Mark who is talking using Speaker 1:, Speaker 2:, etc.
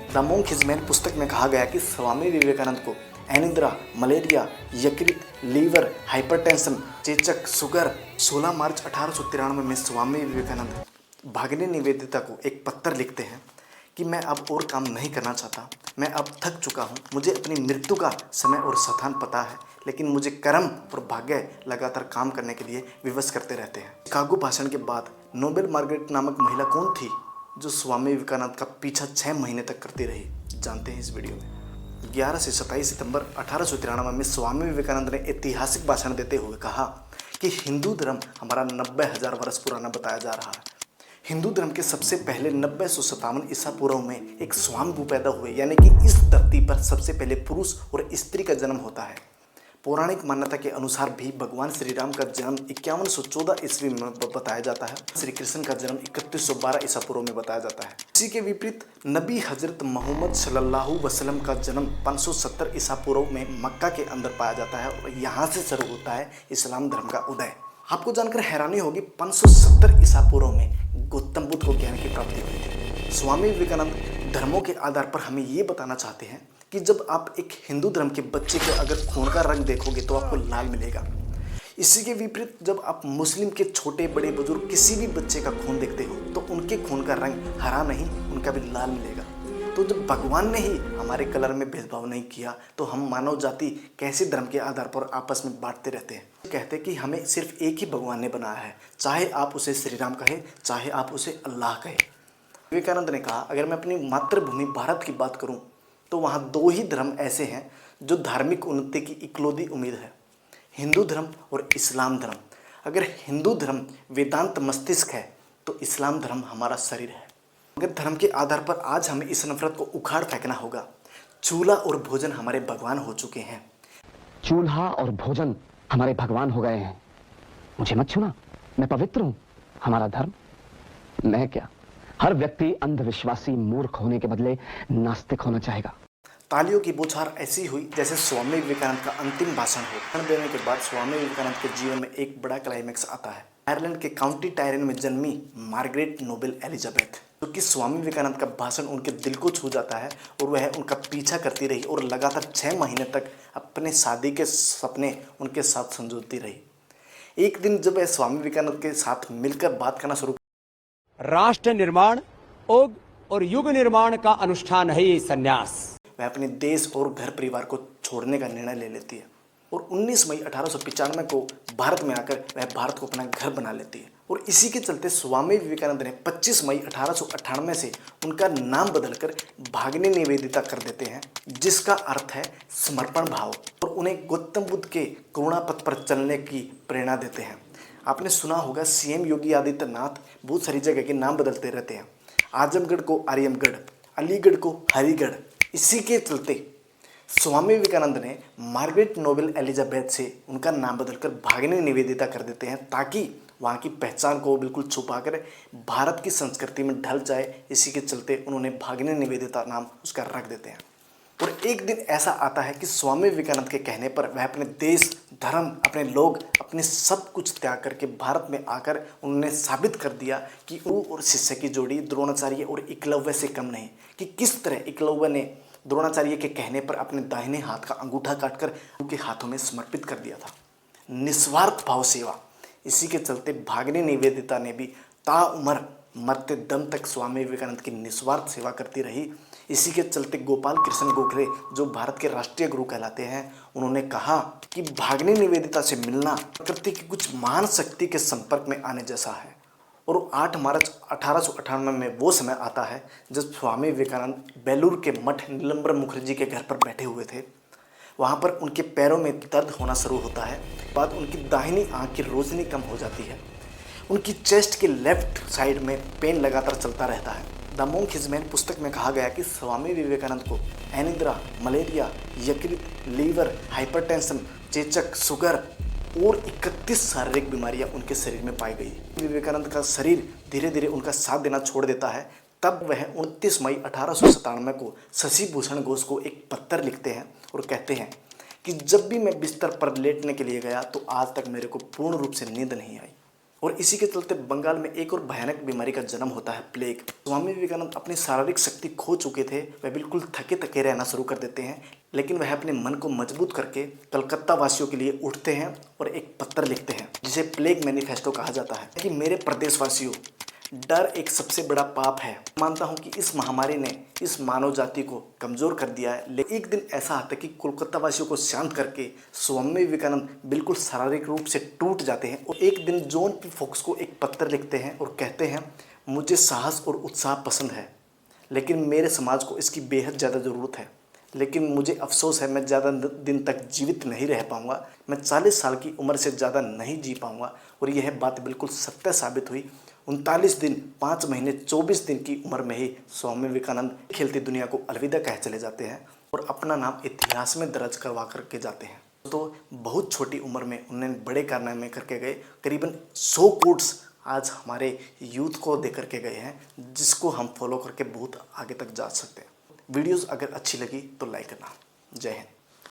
Speaker 1: The monk his man पुस्तक में कहा गया कि स्वामी विवेकानंद को एनिद्रा, मलेरिया, यकृत, लीवर, हाइपरटेंशन, चेचक, शुगर। 16 मार्च 1893 में स्वामी विवेकानंद भगिनी निवेदिता को एक पत्र लिखते हैं कि मैं अब और काम नहीं करना चाहता, मैं अब थक चुका हूँ, मुझे अपनी मृत्यु का समय और स्थान पता है, लेकिन मुझे कर्म और भाग्य लगातार काम करने के लिए विवश करते रहते हैं। शिकागो भाषण के बाद नोबेल मार्गरेट नामक महिला कौन थी जो स्वामी विवेकानंद का पीछा 6 महीने तक करती रही, जानते हैं इस वीडियो में। 11 से 27 सितंबर 1893 में स्वामी विवेकानंद ने ऐतिहासिक भाषण देते हुए कहा कि हिंदू धर्म हमारा 90,000 वर्ष पुराना बताया जा रहा है। हिंदू धर्म के सबसे पहले 957 ईसा पूर्व में एक स्वामिभू पैदा हुए, यानी कि इस धरती पर सबसे पहले पुरुष और स्त्री का जन्म होता है। पौराणिक मान्यता के अनुसार भी भगवान श्री राम का जन्म 5114 ईस्वी में बताया जाता है। श्री कृष्ण का जन्म 3112 ईसा पूर्व में बताया जाता है। इसी के विपरीत नबी हजरत मोहम्मद सल्लल्लाहु वसल्लम का जन्म 570 ईसा पूर्व में मक्का के अंदर पाया जाता है और यहाँ से शुरू होता है इस्लाम धर्म का उदय। आपको जानकर हैरानी होगी, 570 ईसा पूर्व में गौतम बुद्ध को ज्ञान की प्राप्ति हुई थी। स्वामी विवेकानंद धर्मों के आधार पर हमें ये बताना चाहते हैं कि जब आप एक हिंदू धर्म के बच्चे के अगर खून का रंग देखोगे तो आपको लाल मिलेगा। इसी के विपरीत जब आप मुस्लिम के छोटे बड़े बुजुर्ग किसी भी बच्चे का खून देखते हो तो उनके खून का रंग हरा नहीं, उनका भी लाल मिलेगा। तो जब भगवान ने ही हमारे कलर में भेदभाव नहीं किया तो हम मानव जाति कैसे धर्म के आधार पर आपस में बांटते रहते हैं। कहते हैं कि हमें सिर्फ एक ही भगवान ने बनाया है, चाहे आप उसे श्री राम कहे, चाहे आप उसे अल्लाह कहे। विवेकानंद ने कहा, अगर मैं अपनी मातृभूमि भारत की बात करूं तो वहाँ 2 ही धर्म ऐसे हैं जो धार्मिक उन्नति की इकलौती उम्मीद है, हिंदू धर्म और इस्लाम धर्म। अगर हिंदू धर्म वेदांत मस्तिष्क है तो इस्लाम धर्म हमारा शरीर है। अगर धर्म के आधार पर आज हमें इस नफरत को उखाड़ फेंकना होगा। चूल्हा और भोजन हमारे भगवान हो चुके हैं।
Speaker 2: चूल्हा और भोजन हमारे भगवान हो गए हैं। मुझे मत छूना, मैं पवित्र हूं। हमारा धर्म, मैं क्या, हर व्यक्ति अंधविश्वासी मूर्ख होने के बदले नास्तिक होना चाहेगा।
Speaker 1: तालियों की बौछार ऐसी हुई जैसे स्वामी विवेकानंद का अंतिम भाषण हो। भाषण देने के बाद स्वामी विवेकानंद के जीवन में एक बड़ा क्लाइमैक्स आता है। आयरलैंड के काउंटी टायरन में जन्मी मार्गरेट नोबेल एलिजाबेथ, क्योंकि स्वामी विवेकानंद का भाषण उनके दिल को छू जाता है और वह उनका पीछा करती रही और लगातार 6 महीने तक अपने शादी के सपने उनके साथ संजोती रही। एक दिन जब वह स्वामी विवेकानंद के साथ मिलकर बात करना शुरू,
Speaker 3: राष्ट्र निर्माण और युग निर्माण का अनुष्ठान है ये संन्यास।
Speaker 1: वह अपने देश और घर परिवार को छोड़ने का निर्णय ले लेती है और 19 मई 1895 को भारत में आकर वह भारत को अपना घर बना लेती है। और इसी के चलते स्वामी विवेकानंद ने 25 मई 1898 से उनका नाम बदलकर भगिनी निवेदिता कर देते हैं, जिसका अर्थ है समर्पण भाव, और उन्हें गौतम बुद्ध के करुणा पथ पर चलने की प्रेरणा देते हैं। आपने सुना होगा सीएम योगी आदित्यनाथ बहुत सारी जगह के नाम बदलते रहते हैं, आजमगढ़ को आर्यमगढ़, अलीगढ़ को हरिगढ़। इसी के चलते स्वामी विवेकानंद ने मार्गरेट नोबेल एलिजाबेथ से उनका नाम बदलकर भगिनी निवेदिता कर देते हैं, ताकि वहाँ की पहचान को बिल्कुल छुपाकर भारत की संस्कृति में ढल जाए। इसी के चलते उन्होंने भगिनी निवेदिता नाम उसका रख देते हैं। और एक दिन ऐसा आता है कि स्वामी विवेकानंद के कहने पर वह अपने देश, धर्म, अपने लोग, अपने सब कुछ त्याग करके भारत में आकर उन्होंने साबित कर दिया कि गुरु और शिष्य की जोड़ी द्रोणाचार्य और एकलव्य से कम नहीं, कि किस तरह एकलव्य ने द्रोणाचार्य के कहने पर अपने दाहिने हाथ का अंगूठा काटकर उनके हाथों में समर्पित कर दिया था। निस्वार्थ भाव सेवा। इसी के चलते भगिनी निवेदिता ने भी ताउम्र मरते दम तक स्वामी विवेकानंद की निस्वार्थ सेवा करती रही। इसी के चलते गोपाल कृष्ण गोखले, जो भारत के राष्ट्रीय गुरु कहलाते हैं, उन्होंने कहा कि भगिनी निवेदिता से मिलना प्रकृति की कुछ महान शक्ति के संपर्क में आने जैसा है। और 8 मार्च 1898 में वो समय आता है जब स्वामी विवेकानंद बेलूर के मठ नीलम्बर मुखर्जी के घर पर बैठे हुए थे। वहाँ पर उनके पैरों में दर्द होना शुरू होता है। बाद उनकी दाहिनी आँख की रोशनी कम हो जाती है। उनकी चेस्ट के लेफ्ट साइड में पेन लगातार चलता रहता है। द मोंक हिज मैन पुस्तक में कहा गया कि स्वामी विवेकानंद को एनिद्रा, मलेरिया, यकृत, लीवर, हाइपरटेंशन, चेचक, शुगर और 31 शारीरिक बीमारियां उनके शरीर में पाई गई। विवेकानंद का शरीर धीरे धीरे उनका साथ देना छोड़ देता है। तब वह 29 मई 1897 को शशि भूषण घोष को एक पत्र लिखते हैं और कहते हैं कि जब भी मैं बिस्तर पर लेटने के लिए गया तो आज तक मेरे को पूर्ण रूप से नींद नहीं आई। और इसी के चलते बंगाल में एक और भयानक बीमारी का जन्म होता है, प्लेग। स्वामी विवेकानंद अपनी शारीरिक शक्ति खो चुके थे, वह बिल्कुल थके थके रहना शुरू कर देते हैं, लेकिन वह अपने मन को मजबूत करके कलकत्ता वासियों के लिए उठते हैं और एक पत्र लिखते हैं जिसे प्लेग मैनिफेस्टो कहा जाता है कि मेरे प्रदेशवासियों, डर एक सबसे बड़ा पाप है। मानता हूं कि इस महामारी ने इस मानव जाति को कमजोर कर दिया है, लेकिन एक दिन ऐसा आता है कि कोलकाता वासियों को शांत करके स्वामी विवेकानंद बिल्कुल शारीरिक रूप से टूट जाते हैं और एक दिन जॉन पी फोक्स को एक पत्र लिखते हैं और कहते हैं, मुझे साहस और उत्साह पसंद है, लेकिन मेरे समाज को इसकी बेहद ज़्यादा ज़रूरत है। लेकिन मुझे अफसोस है, मैं ज़्यादा दिन तक जीवित नहीं रह पाऊंगा, मैं 40 साल की उम्र से ज़्यादा नहीं जी पाऊंगा। और यह बात बिल्कुल सत्य साबित हुई। 39 दिन 5 महीने 24 दिन की उम्र में ही स्वामी विवेकानंद खेलती दुनिया को अलविदा कह चले जाते हैं और अपना नाम इतिहास में दर्ज करवा करके जाते हैं। तो बहुत छोटी उम्र में उन्होंने बड़े कारनामे करके गए। करीबन 100 कोट्स आज हमारे यूथ को दे करके गए हैं, जिसको हम फॉलो करके बहुत आगे तक जा सकते हैं। वीडियोस अगर अच्छी लगी तो लाइक करना। जय हिंद।